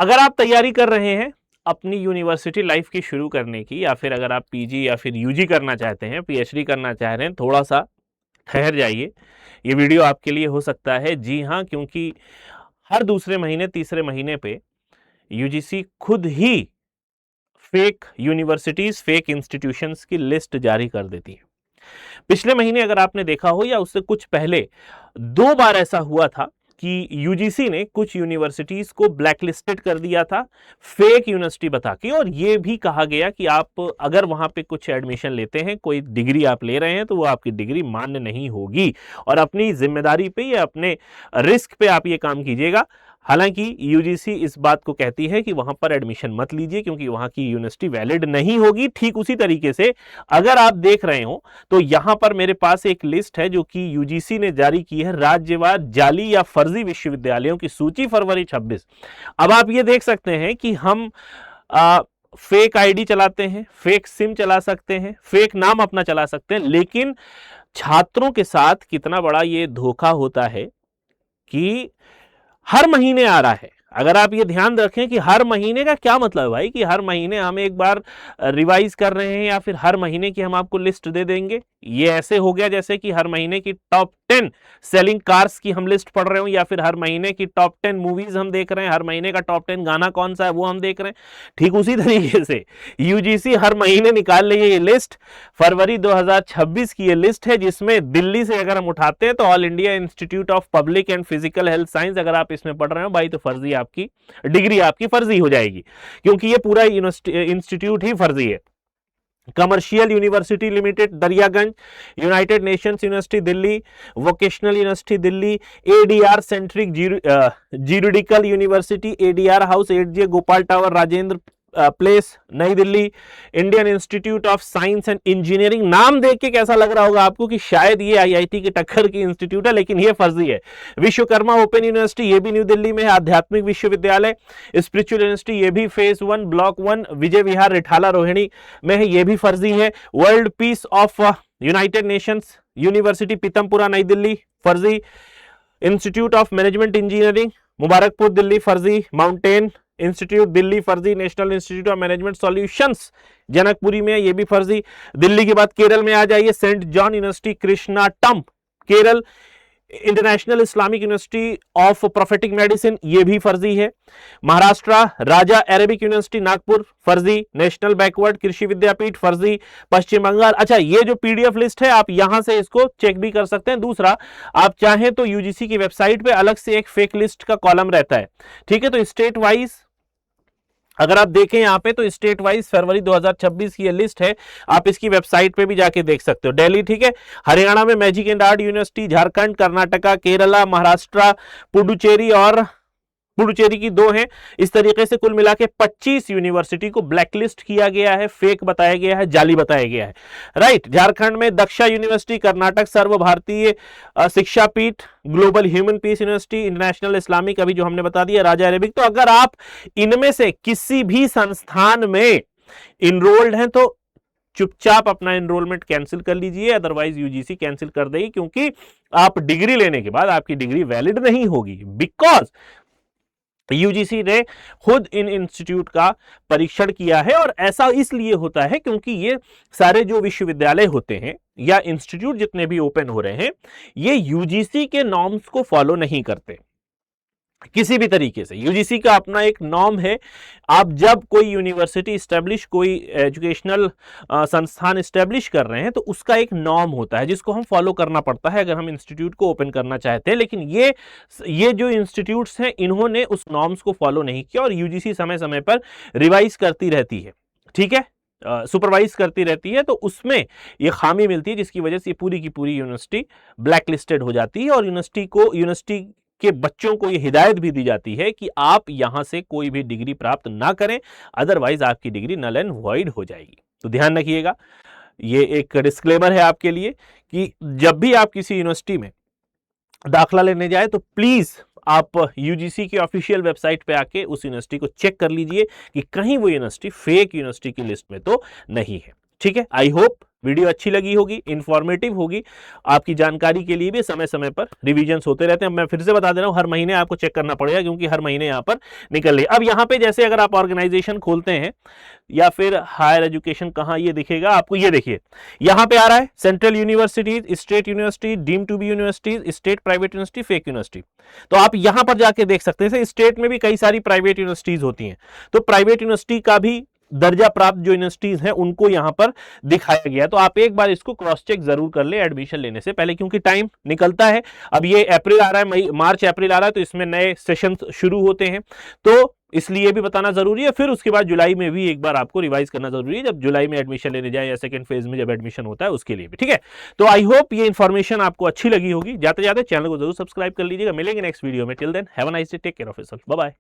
अगर आप तैयारी कर रहे हैं अपनी यूनिवर्सिटी लाइफ की शुरू करने की, या फिर अगर आप पीजी या फिर यूजी करना चाहते हैं, पीएचडी करना चाह रहे हैं, थोड़ा सा ठहर जाइए, ये वीडियो आपके लिए हो सकता है। जी हाँ, क्योंकि हर दूसरे महीने तीसरे महीने पे यूजीसी खुद ही फेक यूनिवर्सिटीज, फेक इंस्टीट्यूशंस की लिस्ट जारी कर देती है। पिछले महीने अगर आपने देखा हो या उससे कुछ पहले 2 बार ऐसा हुआ था कि यूजीसी ने कुछ यूनिवर्सिटीज को ब्लैकलिस्टेड कर दिया था फेक यूनिवर्सिटी बता के, और यह भी कहा गया कि आप अगर वहां पे कुछ एडमिशन लेते हैं, कोई डिग्री आप ले रहे हैं, तो वो आपकी डिग्री मान्य नहीं होगी और अपनी जिम्मेदारी पे या अपने रिस्क पे आप ये काम कीजिएगा। हालांकि यूजीसी इस बात को कहती है कि वहां पर एडमिशन मत लीजिए क्योंकि वहां की यूनिवर्सिटी वैलिड नहीं होगी। ठीक उसी तरीके से अगर आप देख रहे हो तो यहां पर मेरे पास एक लिस्ट है जो कि यूजीसी ने जारी की है, राज्यवार जाली या फर्जी विश्वविद्यालयों की सूची फरवरी 26। अब आप ये देख सकते हैं कि हम फेक आईडी चलाते हैं, फेक सिम चला सकते हैं, फेक नाम अपना चला सकते हैं, लेकिन छात्रों के साथ कितना बड़ा ये धोखा होता है कि हर महीने आ रहा है। अगर आप ये ध्यान रखें कि हर महीने का क्या मतलब है भाई, कि हर महीने हम एक बार रिवाइज कर रहे हैं या फिर हर महीने की हम आपको लिस्ट दे देंगे। ये ऐसे हो गया जैसे कि हर महीने की टॉप 10 सेलिंग कार्स की हम लिस्ट पढ़ रहे हो, या फिर हर महीने की टॉप 10 मूवीज हम देख रहे हैं, हर महीने का टॉप 10 गाना कौन सा है वो हम देख रहे हैं। ठीक उसी तरीके से यूजीसी हर महीने निकाल रही है ये लिस्ट। फरवरी 2026 की ये लिस्ट है जिसमें दिल्ली से अगर हम उठाते हैं तो all India institute of public and physical health science, अगर आप इसमें पढ़ रहे हो भाई तो फर्जी आपकी डिग्री आपकी फर्जी हो जाएगी क्योंकि ये पूरा इंस्टीट्यूट ही फर्जी है। Commercial University Limited Daryaganj, United Nations University Delhi, Vocational University Delhi, ADR Centric Juridical University, ADR House 8J Gopal Tower Rajendra Place Nai Delhi, Indian Institute of Science and Engineering. नाम देख के कैसा लग रहा होगा आपको कि शायद ये आईआईटी की टक्कर की इंस्टीट्यूट है, लेकिन ये फर्जी है। विश्वकर्मा ओपन यूनिवर्सिटी, ये भी न्यू दिल्ली में है। आध्यात्मिक विश्वविद्यालय स्पिरिचुअल यूनिवर्सिटी, ये भी फेज 1 ब्लॉक 1 विजय विहार रिठाला रोहिणी में है, ये भी फर्जी है। World peace of United Nations university Pitampura नई दिल्ली फर्जी। Institute of management engineering Mubarakpur Delhi फर्जी। माउंटेन इंस्टीट्यूट दिल्ली फर्जी। National institute of management solutions Janakpuri में, ये भी फर्जी। दिल्ली के बाद केरल में आ जाइए, Saint John University Krishnattam Kerala. International Islamic University of Prophetic Medicine, ये भी फर्जी है। महाराष्ट्र राजा अरेबिक यूनिवर्सिटी नागपुर फर्जी। नेशनल बैकवर्ड कृषि विद्यापीठ फर्जी। पश्चिम बंगाल। अच्छा, ये जो पीडीएफ लिस्ट है आप यहां से इसको चेक भी कर सकते हैं। दूसरा, आप चाहें तो यूजीसी की वेबसाइट पे अलग से एक फेक लिस्ट का कॉलम रहता है, ठीक है। तो स्टेट वाइज अगर आप देखें यहां पे तो स्टेट वाइज फरवरी 2026 की ये लिस्ट है, आप इसकी वेबसाइट पे भी जाके देख सकते हो। दिल्ली, ठीक है। हरियाणा में magic and art university, Jharkhand, Karnataka, Kerala, Maharashtra, Puducherry और पुडुचेरी की 2 हैं। इस तरीके से कुल मिला के 25 यूनिवर्सिटी को ब्लैकलिस्ट किया गया है, फेक बताया गया है, जाली बताया गया है, राइट। झारखंड में दक्षा यूनिवर्सिटी, कर्नाटक सर्व Bharatiya Shiksha Peeth, Global Human Peace University, International Islamic अभी जो हमने बता दिया, राजा अरेबिक। तो अगर आप इनमें से किसी भी संस्थान में इनरोल्ड हैं तो चुपचाप अपना एनरोलमेंट कैंसिल कर लीजिए, अदरवाइज यूजीसी कैंसिल कर देगी क्योंकि आप डिग्री लेने के बाद आपकी डिग्री वैलिड नहीं होगी। बिकॉज यूजीसी ने खुद इन इंस्टीट्यूट का परीक्षण किया है, और ऐसा इसलिए होता है क्योंकि ये सारे जो विश्वविद्यालय होते हैं या इंस्टीट्यूट जितने भी ओपन हो रहे हैं, ये यूजीसी के नॉर्म्स को फॉलो नहीं करते किसी भी तरीके से। यूजीसी का अपना एक नॉर्म है। आप जब कोई यूनिवर्सिटी स्टैब्लिश, कोई एजुकेशनल संस्थान स्टैब्लिश कर रहे हैं तो उसका एक नॉर्म होता है जिसको हम फॉलो करना पड़ता है अगर हम इंस्टीट्यूट को ओपन करना चाहते हैं। लेकिन ये जो इंस्टीट्यूट्स हैं इन्होंने उस नॉर्म्स को फॉलो नहीं किया, और यूजीसी समय समय पर रिवाइज करती रहती है, ठीक है, सुपरवाइज करती रहती है। तो उसमें ये खामी मिलती है जिसकी वजह से पूरी की पूरी यूनिवर्सिटी ब्लैकलिस्टेड हो जाती है, और यूनिवर्सिटी के बच्चों को ये हिदायत भी दी जाती है कि आप यहां से कोई भी डिग्री प्राप्त ना करें, अदरवाइज आपकी डिग्री नल एंड वॉइड हो जाएगी। तो ध्यान रखिएगा, ये एक डिस्क्लेमर है आपके लिए कि जब भी आप किसी यूनिवर्सिटी में दाखला लेने जाए तो प्लीज आप यूजीसी की ऑफिशियल वेबसाइट पे आके उस यूनिवर्सिटी को चेक कर लीजिए कि कहीं वो यूनिवर्सिटी फेक यूनिवर्सिटी की लिस्ट में तो नहीं है, ठीक है। आई होप वीडियो अच्छी लगी होगी, इंफॉर्मेटिव होगी, आपकी जानकारी के लिए भी समय समय पर रिविजन्स होते रहते हैं। मैं फिर से बता दे रहा हूं, हर महीने आपको चेक करना पड़ेगा क्योंकि हर महीने यहां पर निकल रही है। अब यहां पे जैसे अगर आप ऑर्गेनाइजेशन खोलते हैं या फिर हायर एजुकेशन, कहां ये दिखेगा आपको, ये देखिए यहां पे आ रहा है central universities, state university, deem to be universities, state private university, fake university. तो आप यहां पर जाके देख सकते हैं स्टेट में भी कई सारी प्राइवेट यूनिवर्सिटीज होती हैं, तो प्राइवेट यूनिवर्सिटी का भी दर्जा प्राप्त जो यूनिवर्सिटीज हैं उनको यहां पर दिखाया गया। तो आप एक बार इसको क्रॉस चेक जरूर कर ले एडमिशन लेने से पहले, क्योंकि टाइम निकलता है। अब ये अप्रैल आ रहा है, मई मार्च अप्रैल आ रहा है, तो इसमें नए सेशन शुरू होते हैं, तो इसलिए भी बताना जरूरी है। फिर उसके बाद जुलाई में भी एक बार आपको रिवाइज करना जरूरी है, जब जुलाई में एडमिशन लेने जाए या सेकंड फेज में जब एडमिशन होता है उसके लिए भी, ठीक है। तो आई होप ये इन्फॉर्मेशन आपको अच्छी लगी होगी। जाते जाते चैनल को जरूर सब्सक्राइब कर लीजिएगा। मिलेंगे नेक्स्ट वीडियो में। Till then have a nice day, take care of yourself, bye bye.